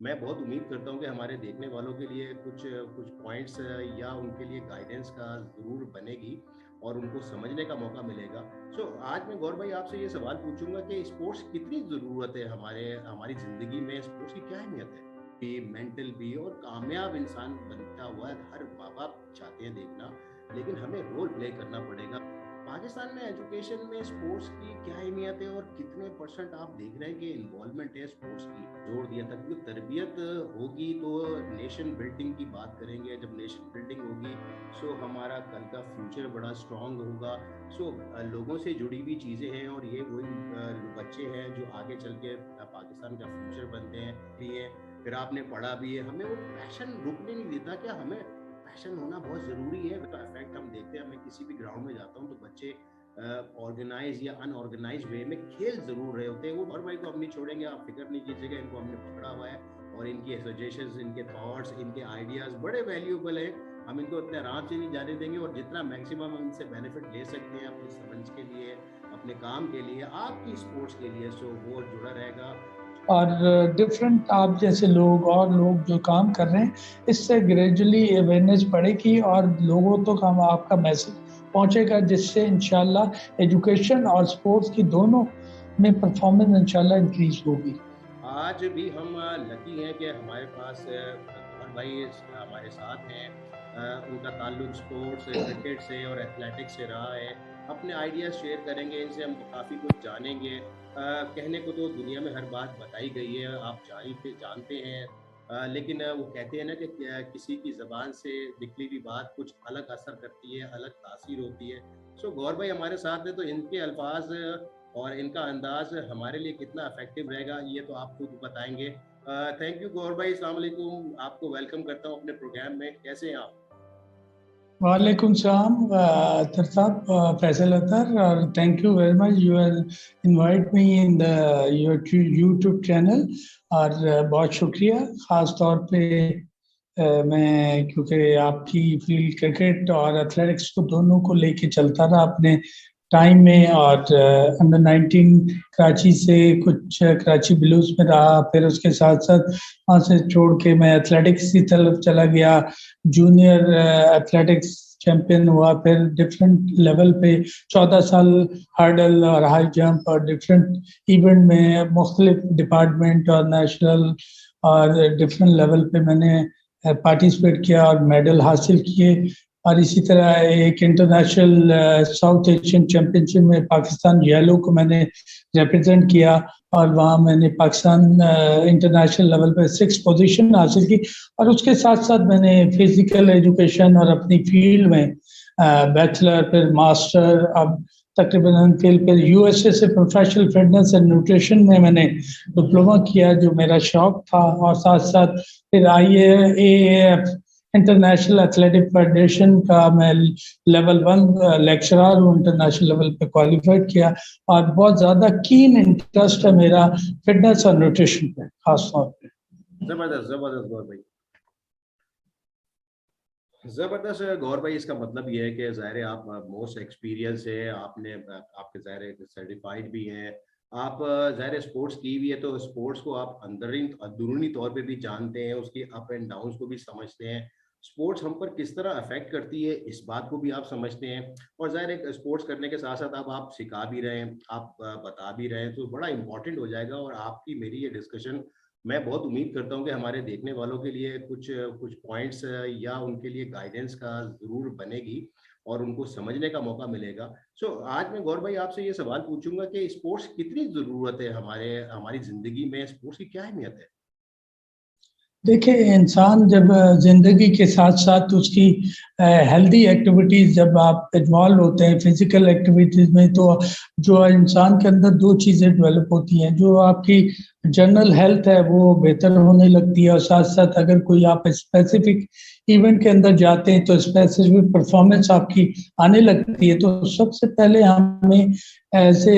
मैं बहुत उम्मीद करता हूँ कि हमारे देखने वालों के लिए कुछ कुछ पॉइंट्स या उनके लिए गाइडेंस का ज़रूर बनेगी और उनको समझने का मौका मिलेगा। आज मैं गौर भाई आपसे ये सवाल पूछूंगा कि स्पोर्ट्स कितनी ज़रूरत है हमारी ज़िंदगी में, स्पोर्ट्स की क्या अहमियत है? भी मेंटल भी और कामयाब इंसान बनता हुआ हर माँ बाप चाहते हैं देखना, लेकिन हमें रोल प्ले करना पड़ेगा। पाकिस्तान में एजुकेशन में स्पोर्ट्स की क्या अहमियत है और कितने परसेंट आप देख रहे हैं कि इन्वॉल्वमेंट है स्पोर्ट्स की? जोर दिया था क्योंकि तरबियत होगी तो नेशन बिल्डिंग की बात करेंगे। जब नेशन बिल्डिंग होगी हमारा कल का फ्यूचर बड़ा स्ट्रांग होगा। लोगों से जुड़ी हुई चीज़ें हैं और ये वही बच्चे हैं जो आगे चल के पाकिस्तान का फ्यूचर बनते हैं भी हैं। फिर आपने पढ़ा भी है, हमें वो पैशन रुकने नहीं देता। क्या हमें पैशन होना बहुत ज़रूरी है? तो इफेक्ट हम देखते हैं, मैं किसी भी ग्राउंड में जाता हूँ तो बच्चे ऑर्गेनाइज या अनऑर्गेनाइज वे में खेल जरूर रहे होते हैं। वो और भाई को हम नहीं छोड़ेंगे, आप फिक्र नहीं कीजिएगा, इनको हमने पकड़ा हुआ है और इनकी सजेशंस, इनके थॉट्स, इनके आइडियाज़ बड़े वैल्यूएबल हैं। हम इनको इतने आराम से नहीं जाने देंगे और जितना मैक्सिमम हम इनसे बेनिफिट ले सकते हैं अपनी समझ के लिए, अपने काम के लिए, आपकी स्पोर्ट्स के लिए, वो जुड़ा रहेगा। और डिफरेंट आप जैसे लोग और लोग जो काम कर रहे हैं, इससे ग्रेजुअली अवेयरनेस बढ़ेगी और लोगों तक हम आपका मैसेज पहुंचेगा, जिससे इंशाल्लाह एजुकेशन और स्पोर्ट्स की दोनों में परफॉर्मेंस इंशाल्लाह इंक्रीज होगी। आज भी हम लकी हैं कि हमारे पास गौहर भाई हमारे साथ हैं। उनका ताल्लुक स्पोर्ट्स, क्रिकेट से और एथलेटिक्स से रहा है। अपने आइडियाज़ शेयर करेंगे, इनसे हम काफ़ी कुछ जानेंगे। कहने को तो दुनिया में हर बात बताई गई है, आप जानते हैं, लेकिन वो कहते हैं ना कि किसी की ज़बान से निकली हुई बात कुछ अलग असर करती है, अलग तासीर होती है। गौर भाई हमारे साथ है तो इनके अल्फाज और इनका अंदाज हमारे लिए कितना इफेक्टिव रहेगा ये तो आप खुद बताएंगे। थैंक यू गौर भाई, अस्सलाम वालेकुम, आपको वेलकम करता हूँ अपने प्रोग्राम में। कैसे हैं आप? वालेकुम सलाम अतर साहब, फैसल अतर, और thank you very much you have invite me in the your YouTube channel. और बहुत शुक्रिया, ख़ास तौर पे मैं, क्योंकि आपकी फील्ड क्रिकेट और एथलेटिक्स को दोनों को लेके चलता रहा अपने टाइम में, और अंडर 19 कराची से कुछ कराची ब्लूज में रहा, फिर उसके साथ साथ वहाँ से छोड़ के मैं एथलेटिक्स की तरफ चला गया, जूनियर एथलेटिक्स चैंपियन हुआ, फिर डिफरेंट लेवल पे 14 साल हर्डल और हाई जंप और डिफरेंट इवेंट में मुख्तलिफ डिपार्टमेंट और नेशनल और डिफरेंट लेवल पे मैंने पार्टिसिपेट किया और मेडल हासिल किए। और इसी तरह एक इंटरनेशनल साउथ एशियन चैंपियनशिप में पाकिस्तान येलो को मैंने रिप्रेजेंट किया और वहाँ मैंने पाकिस्तान इंटरनेशनल लेवल पे 6 पोजीशन हासिल की। और उसके साथ साथ मैंने फिजिकल एजुकेशन और अपनी फील्ड में बैचलर, फिर मास्टर, अब तकरीबन फिर यूएसए से प्रोफेशनल फिटनेस एंड न्यूट्रिशन में मैंने डिप्लोमा किया, जो मेरा शौक था। और साथ साथ फिर IAAF इंटरनेशनल एथलेटिक फेडरेशन का मैं लेवल 1 लेक्चरर हूँ, इंटरनेशनल लेवल पे क्वालिफाइड किया। और बहुत ज़्यादा कीन इंटरेस्ट है मेरा फिटनेस और न्यूट्रिशन पे खास तौर पे। जबरदस्त जबरदस्त गौर भाई, जबरदस्त गौर भाई। इसका मतलब ये है कि ज़ाहिर है आप मोस्ट एक्सपीरियंस है, आपने आपके ज़ाहिर है सर्टिफाइड भी हैं, आप ज़ाहिर है स्पोर्ट्स की भी है, तो स्पोर्ट्स को आप अंदरूनी तौर पे भी जानते हैं, उसकी अप एंड डाउन्स को भी समझते हैं। स्पोर्ट्स हम पर किस तरह अफेक्ट करती है इस बात को भी आप समझते हैं। और ज़ाहिर है स्पोर्ट्स करने के साथ साथ अब आप सिखा भी रहे हैं, आप बता भी रहे हैं, तो बड़ा इंपॉर्टेंट हो जाएगा। और आपकी मेरी ये डिस्कशन, मैं बहुत उम्मीद करता हूँ कि हमारे देखने वालों के लिए कुछ कुछ पॉइंट्स या उनके लिए गाइडेंस का ज़रूर बनेगी और उनको समझने का मौका मिलेगा। आज मैं गौर भाई आपसे ये सवाल पूछूंगा कि स्पोर्ट्स कितनी ज़रूरत है हमारी ज़िंदगी में, स्पोर्ट्स की क्या अहमियत है? देखिए, इंसान जब ज़िंदगी के साथ साथ उसकी हेल्दी एक्टिविटीज़ जब आप इन्वॉल्व होते हैं फिज़िकल एक्टिविटीज़ में, तो जो इंसान के अंदर 2 चीज़ें डेवलप होती हैं। जो आपकी जनरल हेल्थ है वो बेहतर होने लगती है, और साथ-साथ अगर कोई आप स्पेसिफिक इवेंट के अंदर जाते हैं तो स्पेसिफिक परफॉर्मेंस आपकी आने लगती है। तो सबसे पहले हमें ऐसे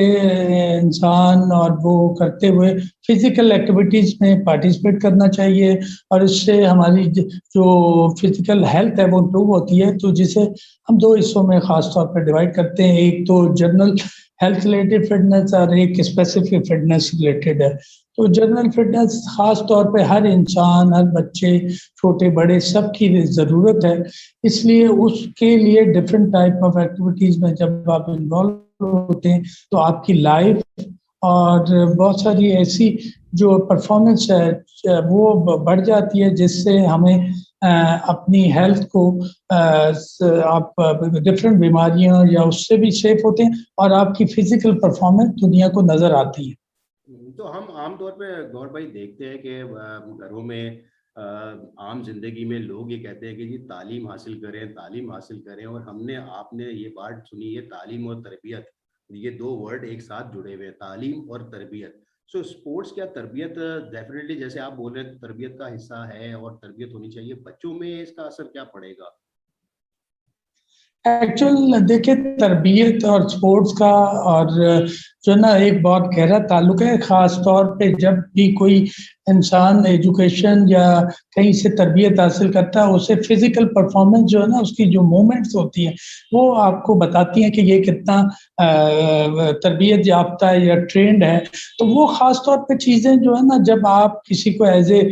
इंसान और वो करते हुए फिजिकल एक्टिविटीज़ में पार्टिसिपेट करना चाहिए, और इससे हमारी जो फिजिकल हेल्थ है वो इम्प्रूव होती है। तो जिसे हम 2 हिस्सों में ख़ास तौर पर डिवाइड करते हैं, एक तो जनरल हेल्थ रिलेटेड फिटनेस और एक स्पेसिफिक फिटनेस रिलेटेड है। तो जनरल फिटनेस खास तौर पे हर इंसान, हर बच्चे, छोटे बड़े सबकी ज़रूरत है। इसलिए उसके लिए डिफरेंट टाइप ऑफ एक्टिविटीज़ में जब आप इन्वॉल्व होते हैं तो आपकी लाइफ और बहुत सारी ऐसी जो परफॉर्मेंस है वो बढ़ जाती है, जिससे हमें अपनी हेल्थ को आप डिफरेंट बीमारियां या उससे भी सेफ होते हैं और आपकी फिजिकल परफॉर्मेंस दुनिया को नजर आती है। तो हम आमतौर पे गौर भाई देखते हैं कि घरों में आम जिंदगी में लोग ये कहते हैं कि जी तालीम हासिल करें, तालीम हासिल करें, और हमने आपने ये बात सुनी है तालीम और तरबियत, ये दो वर्ड एक साथ जुड़े हुए हैं, तालीम और तरबियत। सो स्पोर्ट्स क्या तरबियत, डेफिनेटली जैसे आप बोल रहे हैं तरबियत का हिस्सा है और तरबियत होनी चाहिए, बच्चों में इसका असर क्या पड़ेगा? एक्चुअल देखिए, तरबियत और स्पोर्ट्स का और जो ना एक बहुत गहरा ताल्लुक है। ख़ास तौर पे जब भी कोई इंसान एजुकेशन या कहीं से तरबियत हासिल करता है, उसे फ़िज़िकल परफ़ॉर्मेंस जो है ना, उसकी जो मूवमेंट्स होती हैं, वो आपको बताती हैं कि ये कितना तरबियत याफ़्ता है या ट्रेन्ड है। तो वो ख़ास तौर पे चीज़ें जो है ना, जब आप किसी को एज़ ए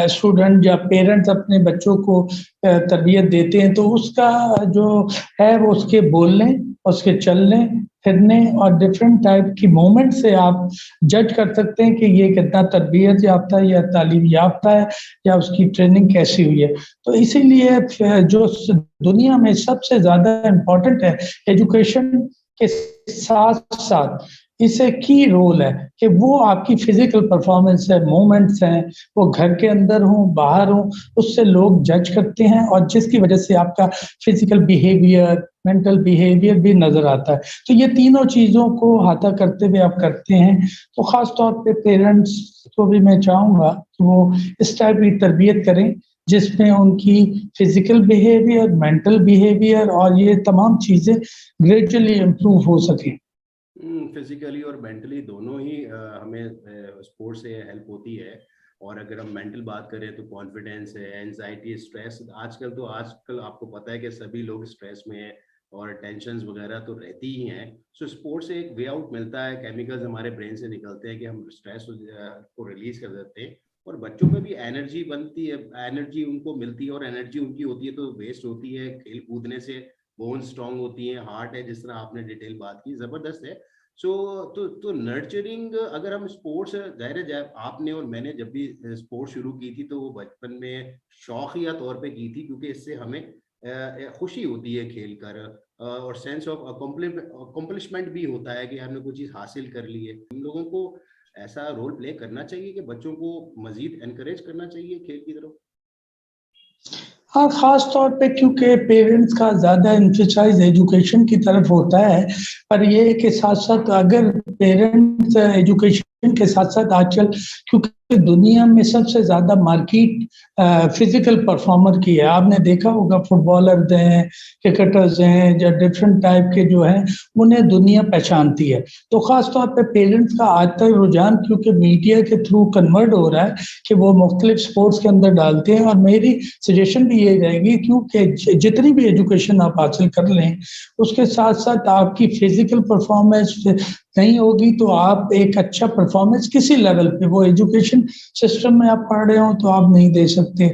स्टूडेंट या पेरेंट्स अपने बच्चों को तरबियत देते हैं, तो उसका जो है वो उसके बोलने, उसके चलने, फिरने और डिफरेंट टाइप की मूवमेंट से आप जज कर सकते हैं कि ये कितना तरबियत याफ़्ता है या तालीम याफ़्ता है या उसकी ट्रेनिंग कैसी हुई है। तो इसीलिए जो दुनिया में सबसे ज़्यादा इम्पोर्टेंट है एजुकेशन के साथ-साथ इसे की रोल है कि वो आपकी फिज़िकल परफ़ॉर्मेंस है, मूवमेंट्स हैं, वो घर के अंदर हों, बाहर हों, उससे लोग जज करते हैं और जिसकी वजह से आपका फिज़िकल बिहेवियर, मेंटल बिहेवियर भी नज़र आता है। तो ये तीनों चीज़ों को अहाता करते हुए आप करते हैं, तो ख़ास तौर पे पेरेंट्स को भी मैं चाहूँगा कि वो इस टाइप की तरबियत करें, जिसमें उनकी फिज़िकल बिहेवियर, मेंटल बिहेवियर और ये तमाम चीज़ें ग्रेजुअली इम्प्रूव हो सकें। फिजिकली और मेंटली दोनों ही हमें स्पोर्ट्स से हेल्प होती है। और अगर हम मेंटल बात करें तो कॉन्फिडेंस है, एंजाइटी, स्ट्रेस, आजकल आपको पता है कि सभी लोग स्ट्रेस में हैं और टेंशन्स वगैरह तो रहती ही हैं। सो स्पोर्ट्स से एक वे आउट मिलता है, केमिकल्स हमारे ब्रेन से निकलते हैं कि हम स्ट्रेस को रिलीज कर देते हैं, और बच्चों में भी एनर्जी बनती है, एनर्जी उनको मिलती है, और एनर्जी उनकी होती है तो वेस्ट होती है खेल कूदने से। बोन स्ट्रांग होती है, हार्ट है, जिस तरह आपने डिटेल बात की, जबरदस्त है। सो तो नर्चरिंग, अगर हम स्पोर्ट्स, जाहिर है जब आपने और मैंने जब भी स्पोर्ट्स शुरू की थी तो वो बचपन में शौकिया तौर पे की थी, क्योंकि इससे हमें खुशी होती है खेल कर, और सेंस ऑफ अकम्पलिशमेंट भी होता है कि हमने कोई चीज़ हासिल कर ली है। हम लोगों को ऐसा रोल प्ले करना चाहिए कि बच्चों को मजीद एनकरेज करना चाहिए खेल की तरफ। हाँ, ख़ास तौर पे क्योंकि पेरेंट्स का ज़्यादा एम्फसाइज़ एजुकेशन की तरफ होता है, पर ये है कि साथ-साथ अगर पेरेंट्स एजुकेशन के साथ-साथ आजकल क्योंकि दुनिया में सबसे ज़्यादा मार्केट फ़िज़िकल परफ़ॉर्मर की है। आपने देखा होगा फुटबॉलर्स हैं, क्रिकेटर्स हैं या डिफरेंट टाइप के जो हैं, उन्हें दुनिया पहचानती है। तो ख़ास तौर पे पेरेंट्स का आज तक रुझान क्योंकि मीडिया के थ्रू कन्वर्ट हो रहा है कि वो मुख्तलिफ स्पोर्ट्स के अंदर डालते हैं, और मेरी सजेशन भी ये रहेगी क्योंकि जितनी भी एजुकेशन आप हासिल कर लें, उसके साथ-साथ आपकी फिज़िकल परफ़ॉर्मेंस नहीं होगी तो आप एक अच्छा परफ़ॉर्मेंस किसी लेवल पे, वो एजुकेशन सिस्टम में आप पढ़ रहे हो तो आप नहीं दे सकते।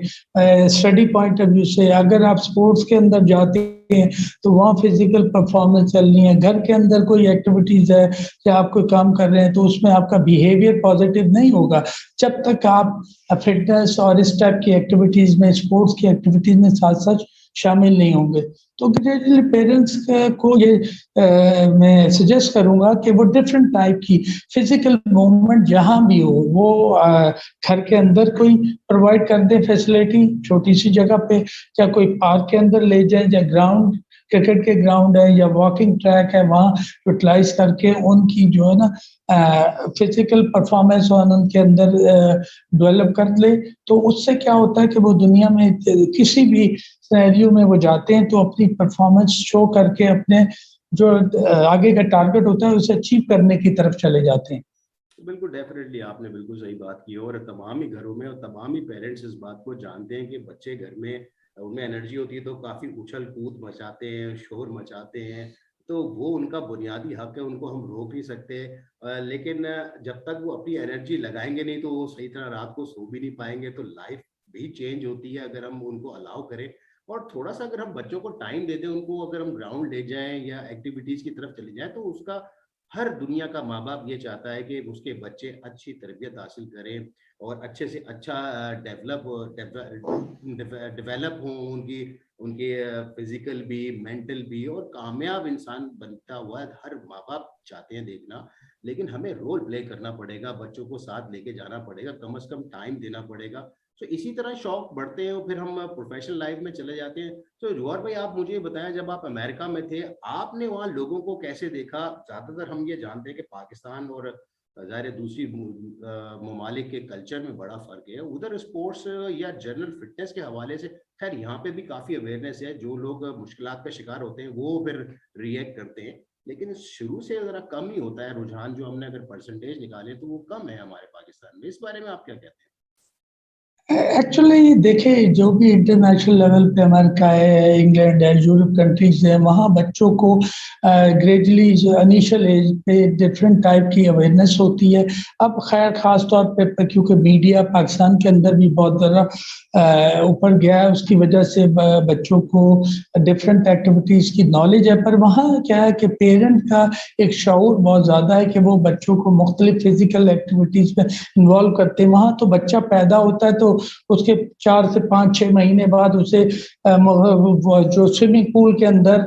स्टडी पॉइंट ऑफ व्यू से अगर आप स्पोर्ट्स के अंदर जाते हैं तो वहाँ फिज़िकल परफ़ॉर्मेंस चलनी है। घर के अंदर कोई एक्टिविटीज़ है या आप कोई काम कर रहे हैं तो उसमें आपका बिहेवियर पॉज़िटिव नहीं होगा, जब तक आप फिटनेस और इस टाइप की एक्टिविटीज़ में, स्पोर्ट्स की एक्टिविटीज़ में साथ-साथ शामिल नहीं होंगे। तो ग्रेजुअली पेरेंट्स को ये मैं सजेस्ट करूँगा कि वो डिफरेंट टाइप की फिज़िकल मूवमेंट जहाँ भी हो, वो घर के अंदर कोई प्रोवाइड कर दें फैसिलिटी छोटी-सी जगह पे, या कोई पार्क के अंदर ले जाएँ या ग्राउंड, क्रिकेट के ग्राउंड है या वॉकिंग ट्रैक है, वहाँ यूटिलाइज़ करके उनकी जो है ना फिज़िकल परफ़ॉर्मेंस और उनके अंदर डेवलप कर ले, तो उससे क्या होता है कि वो दुनिया में किसी भी सिनेरियो में वो जाते हैं तो अपनी परफ़ॉर्मेंस शो करके अपने जो आगे का टारगेट होता है उसे अचीव करने की तरफ चले जाते हैं। बिल्कुल, डेफ़िनेटली आपने बिल्कुल सही बात की, और तमाम ही घरों में और तमाम ही पेरेंट्स इस बात को जानते हैं कि बच्चे घर में, उनमें एनर्जी होती है तो काफ़ी उछल-कूद मचाते हैं, शोर मचाते हैं। तो वो उनका बुनियादी हक है, उनको हम रोक नहीं सकते। लेकिन जब तक वो अपनी एनर्जी लगाएंगे नहीं तो वो सही तरह रात को सो भी नहीं पाएंगे। तो लाइफ भी चेंज होती है अगर हम उनको अलाउ करें, और थोड़ा सा अगर हम बच्चों को टाइम दे दें, उनको अगर हम ग्राउंड ले जाएं या एक्टिविटीज की तरफ चले जाएं, तो उसका हर दुनिया का माँ बाप ये चाहता है कि उसके बच्चे अच्छी तरबियत हासिल करें और अच्छे से अच्छा डेवलप हों, उनकी उनके फिजिकल भी, मेंटल भी, और कामयाब इंसान बनता हुआ हर माँ बाप चाहते हैं देखना। लेकिन हमें रोल प्ले करना पड़ेगा, बच्चों को साथ लेके जाना पड़ेगा, कम से कम टाइम देना पड़ेगा। तो इसी तरह शौक बढ़ते हैं और फिर हम प्रोफेशनल लाइफ में चले जाते हैं। तो जौहर भाई, आप मुझे बताएं, जब आप अमेरिका में थे, आपने वहाँ लोगों को कैसे देखा? ज्यादातर हम ये जानते हैं कि पाकिस्तान और ज़ाहिर दूसरी ममालिक के कल्चर में बड़ा फ़र्क है। उधर स्पोर्ट्स या जनरल फिटनेस के हवाले से खैर यहाँ पे भी काफ़ी अवेयरनेस है, जो लोग मुश्किलात का शिकार होते हैं वो फिर रिएक्ट करते हैं, लेकिन शुरू से ज़रा कम ही होता है रुझान। जो हमने अगर परसेंटेज निकाले तो वो कम है हमारे पाकिस्तान में। इस बारे में आप क्या कहते हैं? एक्चुअली देखिए, जो भी इंटरनेशनल लेवल पे अमेरिका है, इंग्लैंड है, यूरोप कंट्रीज है, वहाँ बच्चों को ग्रेजुअली इनिशियल एज पे डिफरेंट टाइप की अवेयरनेस होती है। अब खैर ख़ास तौर पे क्योंकि मीडिया पाकिस्तान के अंदर भी बहुत ज़्यादा ऊपर गया है, उसकी वजह से बच्चों को डिफरेंट एक्टिविटीज़ की नॉलेज है। पर वहाँ क्या है कि पेरेंट का एक शऊर बहुत ज़्यादा है कि वो बच्चों को मुख्तलिफ फिजिकल एक्टिविटीज़ में इन्वॉल्व करते हैं। वहाँ तो बच्चा पैदा होता है तो उसके 4 से 5-6 महीने बाद उसे जो स्विमिंग पूल के अंदर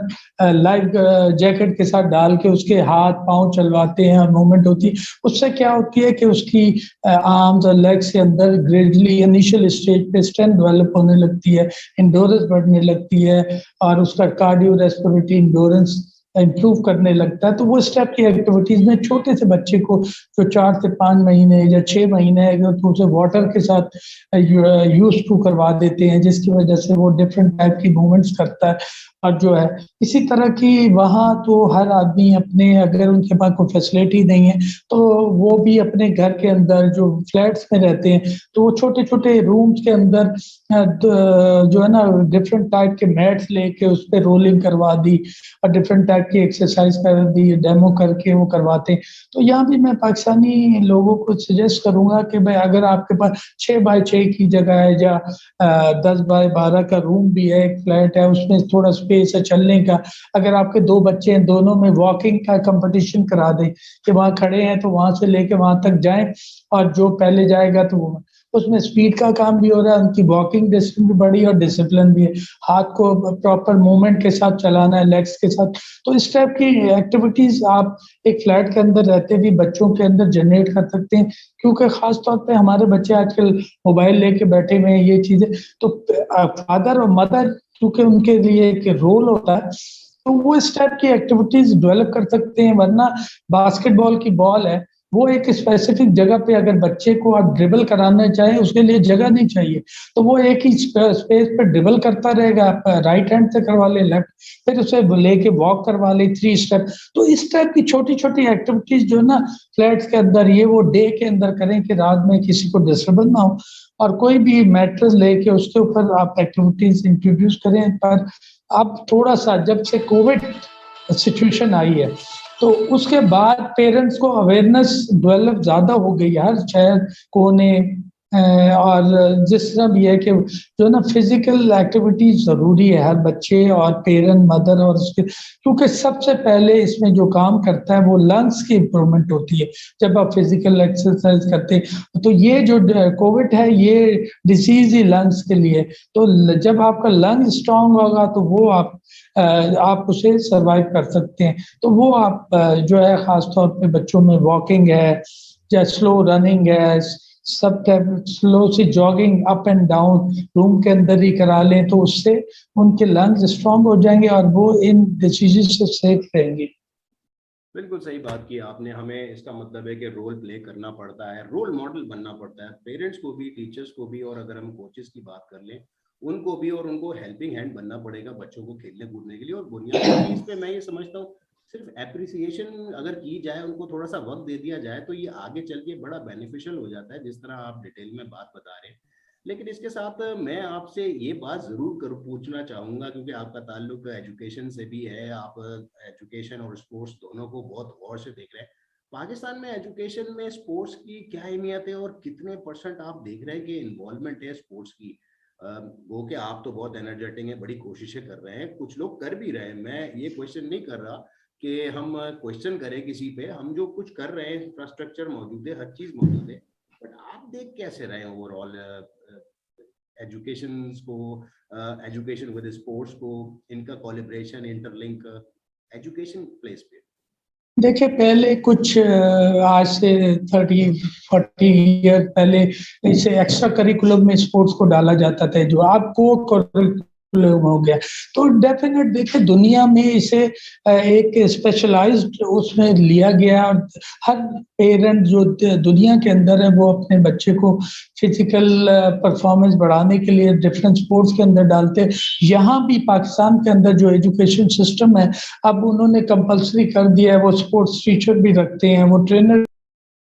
लाइफ जैकेट के साथ डाल के उसके हाथ पांव चलवाते हैं और मूवमेंट होती है। उससे क्या होती है कि उसकी आर्म्स और लेग्स के अंदर ग्रेजुअली इनिशियल स्टेज पे स्ट्रेंथ डेवलप होने लगती है, इंडोरेंस बढ़ने लगती है और उसका कार्डियो रेस्पिरेटरी इंडोरेंस इम्प्रूव करने लगता है। तो वो स्टेप की एक्टिविटीज में छोटे से बच्चे को जो 4 से 5 महीने या 6 महीने है तो उसे वाटर के साथ यूज टू करवा देते हैं, जिसकी वजह से वो डिफरेंट टाइप की मूवमेंट्स करता है। और जो है इसी तरह की वहाँ तो हर आदमी अपने, अगर उनके पास कोई फैसिलिटी नहीं है तो वो भी अपने घर के अंदर जो फ्लैट्स में रहते हैं तो वो छोटे छोटे रूम्स के अंदर जो है ना डिफरेंट टाइप के मैट्स लेके उस पर रोलिंग करवा दी और डिफरेंट टाइप की एक्सरसाइज कर दी, डेमो करके वो करवाते हैं। तो यहाँ भी मैं पाकिस्तानी लोगों को सजेस्ट करूंगा कि भाई अगर आपके पास 6x6 की जगह है या 10x12 का रूम भी है, एक फ्लैट है, उसमें थोड़ा स्पेस है चलने का, अगर आपके 2 बच्चे हैं दोनों में वॉकिंग का कंपटीशन करा दें कि वहाँ खड़े हैं तो वहां से लेके वहां तक जाएं और जो पहले जाएगा तो वो उसमें स्पीड का काम भी हो रहा है, उनकी वॉकिंग डिस्टेंस भी बढ़ी और डिसिप्लिन भी है। हाथ को प्रॉपर मूवमेंट के साथ चलाना है, लेग्स के साथ। तो इस टाइप की एक्टिविटीज आप एक फ्लैट के अंदर रहते भी बच्चों के अंदर जनरेट कर सकते हैं, क्योंकि खास तौर पे हमारे बच्चे आजकल मोबाइल लेके बैठे हुए हैं, ये चीजें तो फादर और मदर क्योंकि उनके लिए एक रोल होता है तो वो इस टाइप की एक्टिविटीज डेवलप कर सकते हैं। वरना बास्केटबॉल की बॉल है, वो एक स्पेसिफिक जगह पे अगर बच्चे को आप ड्रिबल कराना चाहें उसके लिए जगह नहीं चाहिए, तो वो एक ही स्पेस पे ड्रिबल करता रहेगा। आप राइट हैंड से करवा ले, लेफ्ट, फिर उसे लेके वॉक करवा ले 3 स्टेप। तो इस टाइप की छोटी छोटी एक्टिविटीज जो ना फ्लैट्स के अंदर ये वो डे के अंदर करें कि रात में किसी को डिस्टर्बेंस ना हो, और कोई भी मैट्रेस लेके उसके ऊपर आप एक्टिविटीज इंट्रोड्यूस करें। पर अब थोड़ा सा जब से कोविड सिचुएशन आई है तो उसके बाद पेरेंट्स को अवेयरनेस डेवलप ज्यादा हो गई है हर शहर कोने। और जिस तरह भी है कि जो ना फिजिकल एक्टिविटी जरूरी है हर बच्चे और पेरेंट मदर और उसके, क्योंकि सबसे पहले इसमें जो काम करता है वो लंग्स की इम्प्रूवमेंट होती है जब आप फिजिकल एक्सरसाइज करते हैं। तो ये जो कोविड है ये डिसीज ही लंग्स के लिए। तो जब आपका लंग स्ट्रांग होगा तो वो आप उसे सरवाइव कर सकते हैं। तो वो आप जो है खास तौर पे बच्चों में वॉकिंग है या स्लो रनिंग है, सब स्लो सी jogging up and down room के अंदर ही करा लें तो उससे उनके लंग्स स्ट्रांग हो जाएंगे और वो इन डिसीजेज से सेफ रहेंगे। बिल्कुल सही बात की आपने। हमें इसका मतलब है कि रोल प्ले करना पड़ता है, रोल मॉडल बनना पड़ता है, पेरेंट्स को भी, टीचर्स को भी, और अगर हम कोचेस की बात कर लें उनको भी, और उनको हेल्पिंग हैंड बनना पड़ेगा बच्चों को खेलने कूदने के लिए। और बुनियादी चीज़ पे मैं ये समझता हूँ, सिर्फ एप्रिसिएशन अगर की जाए, उनको थोड़ा सा वक्त दे दिया जाए, तो ये आगे चल के बड़ा बेनिफिशियल हो जाता है, जिस तरह आप डिटेल में बात बता रहे हैं। लेकिन इसके साथ मैं आपसे ये बात जरूर कर पूछना चाहूंगा, क्योंकि आपका ताल्लुक एजुकेशन से भी है, आप एजुकेशन और स्पोर्ट्स दोनों को बहुत गौर से देख रहे हैं। पाकिस्तान में एजुकेशन में स्पोर्ट्स की क्या अहमियत है और कितने % आप देख रहे हैं कि इन्वॉल्वमेंट है स्पोर्ट्स की? वो कि आप तो बहुत एनर्जेटिक हैं, बड़ी कोशिशें कर रहे हैं, कुछ लोग कर भी रहे हैं, मैं ये क्वेश्चन नहीं कर रहा कि हम क्वेश्चन करें किसी पे, हम जो कुछ कर रहे हैं इंफ्रास्ट्रक्चर मौजूद है, हर चीज मौजूद है, बट आप देख कैसे रहे हैं ओवरऑल एजुकेशन को, एजुकेशन विद स्पोर्ट्स को, इनका कोलैबोरेशन, इंटरलिंक एजुकेशन प्लेस पे? देखिए, पहले कुछ आज से 30-40 ईयर पहले इसे एक्स्ट्रा करिकुलम में स्पोर्ट्स को डाला जाता था, जो आप को करिकुलम हो गया। तो डेफिनेट देखिए, दुनिया में इसे एक स्पेशलाइज्ड उसमें लिया गया, और हर पेरेंट जो दुनिया के अंदर है वो अपने बच्चे को फिजिकल परफॉर्मेंस बढ़ाने के लिए डिफरेंट स्पोर्ट्स के अंदर डालते हैं। यहाँ भी पाकिस्तान के अंदर जो एजुकेशन सिस्टम है, अब उन्होंने कंपलसरी कर दिया है, वो स्पोर्ट्स टीचर भी रखते हैं, वो ट्रेनर।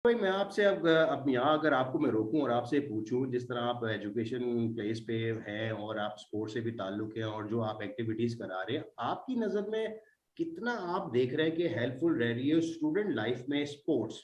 भाई मैं आपसे अब यहाँ अगर आपको मैं रोकूं और आपसे पूछूं, जिस तरह आप एजुकेशन प्लेस पे हैं और आप स्पोर्ट्स से भी ताल्लुक है और जो आप एक्टिविटीज करा रहे हैं, आपकी नज़र में कितना आप देख रहे हैं कि हेल्पफुल रह रही है स्टूडेंट लाइफ में स्पोर्ट्स?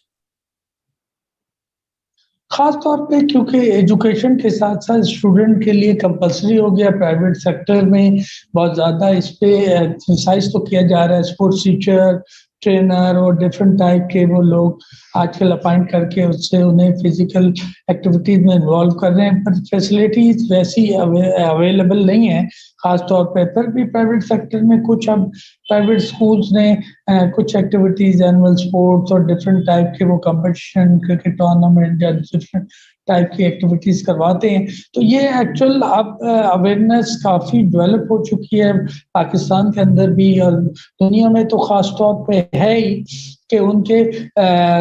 खास तौर पे क्योंकि एजुकेशन के साथ-साथ स्टूडेंट के लिए कंपल्सरी हो गया, प्राइवेट सेक्टर में बहुत ज़्यादा इस पे एक्सरसाइज़ तो किया जा रहा है। स्पोर्ट्स टीचर, ट्रेनर और डिफरेंट टाइप के वो लोग आजकल अपॉइंट करके उससे उन्हें फिजिकल एक्टिविटीज़ में इन्वॉल्व कर रहे हैं, पर फैसिलिटीज़ वैसी अवेलेबल नहीं है, खास तौर पे। फिर भी प्राइवेट सेक्टर में कुछ अब प्राइवेट स्कूल्स ने कुछ एक्टिविटीज़, एनुअल स्पोर्ट्स और डिफरेंट टाइप के वो कॉम्पिटिशन, क्रिकेट टूर्नामेंट या डिफरेंट टाइप की एक्टिविटीज़ करवाते हैं। तो ये एक्चुअल अब अवेयरनेस काफ़ी डेवलप हो चुकी है पाकिस्तान के अंदर भी, और दुनिया में तो ख़ास तौर पे है ही कि उनके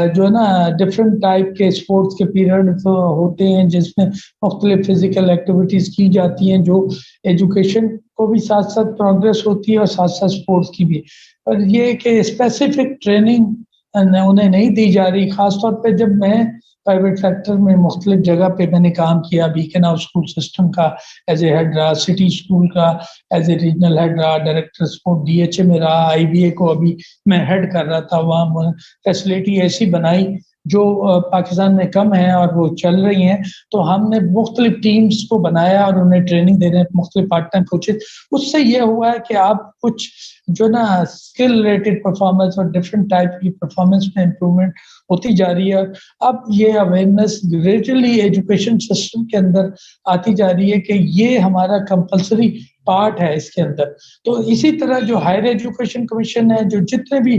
जो है ना डिफरेंट टाइप के स्पोर्ट्स के पीरियड होते हैं, जिसमें मुख्तलिफ फिजिकल एक्टिविटीज़ की जाती हैं, जो एजुकेशन को भी साथ-साथ प्रोग्रेस होती है और साथ-साथ स्पोर्ट्स की भी। और ये कि स्पेसिफिक ट्रेनिंग उन्हें नहीं दी जा रही, ख़ास तौर पे जब मैं प्राइवेट सेक्टर में मुख्तलिफ जगह पे मैंने काम किया, बीकन हाउस स्कूल सिस्टम का एज़ ए हेड रहा, सिटी स्कूल का एज़ ए रीजनल हेड रहा, डायरेक्टर स्पोर्ट डीएचए में रहा, आईबीए को अभी मैं हेड कर रहा था। वहाँ फैसिलिटी ऐसी बनाई जो पाकिस्तान में कम है और वो चल रही हैं। तो हमने मुख्तलिफ टीम्स को बनाया और उन्हें ट्रेनिंग दे रहे हैं, मुख्तलिफ पार्ट टाइम कोचेज़। उससे ये हुआ है कि आप कुछ जो ना स्किल रिलेटेड परफॉर्मेंस और डिफरेंट टाइप की परफॉर्मेंस में इम्प्रूवमेंट होती जा रही है। अब ये अवेयरनेस ग्रेजुअली एजुकेशन सिस्टम के अंदर आती जा रही है कि ये हमारा कंपल्सरी पार्ट है इसके अंदर। तो इसी तरह जो हायर एजुकेशन कमीशन है, जो जितने भी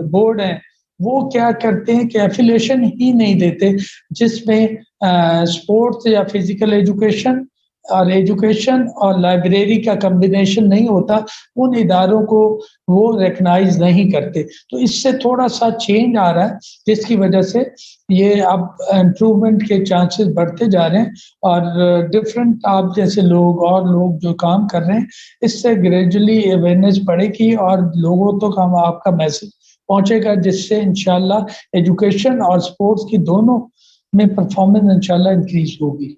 बोर्ड हैं, वो क्या करते हैं कि एफिलिएशन ही नहीं देते, जिसमें स्पोर्ट्स या फिजिकल एजुकेशन और लाइब्रेरी का कॉम्बिनेशन नहीं होता, उन इदारों को वो रिकॉग्नाइज़ नहीं करते। तो इससे थोड़ा-सा चेंज आ रहा है, जिसकी वजह से ये अब इम्प्रूवमेंट के चांसेस बढ़ते जा रहे हैं, और डिफरेंट आप जैसे लोग और लोग जो काम कर रहे हैं, इससे ग्रेजुअली अवेयरनेस बढ़ेगी और लोगों तक हम आपका मैसेज पहुँचेगा, जिससे इंशाअल्लाह एजुकेशन और स्पोर्ट्स की दोनों में परफॉर्मेंस इंशाअल्लाह इंक्रीज़ होगी।